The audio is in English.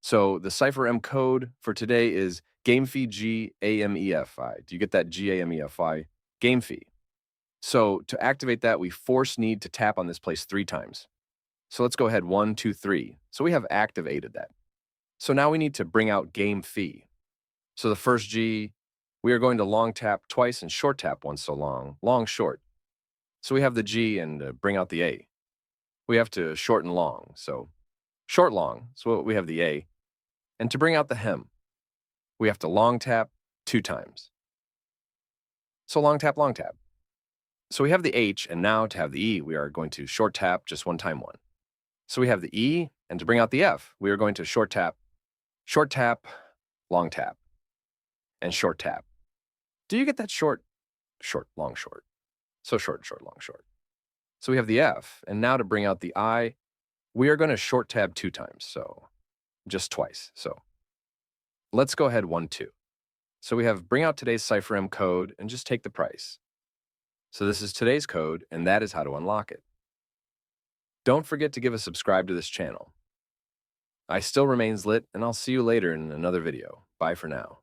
So the Cipher M code for today is game fee GAMEFI. Do you get that GAMEFI? Game fee. So to activate that, we force need to tap on this place 3 times. So let's go ahead, 1, 2, 3. So we have activated that. So now we need to bring out game fee. So the first G, we are going to long tap twice and short tap once so long, short. So we have the G and bring out the A. We have to shorten long, so short, long. So we have the A. And to bring out the hem, we have to long tap 2 times. So long tap, long tap. So we have the H, and now to have the E, we are going to short tap just 1 time. So we have the E, and to bring out the F, we are going to short tap, long tap, and short tap. Do you get that short, long, short? So short, long, short. So we have the F, and now to bring out the I, we are going to short tab 2 times, so just twice. So let's go ahead 1, 2. So we have bring out today's Cipher M code and just take the price. So this is today's code, and that is how to unlock it. Don't forget to give a subscribe to this channel. I still remains lit, and I'll see you later in another video. Bye for now.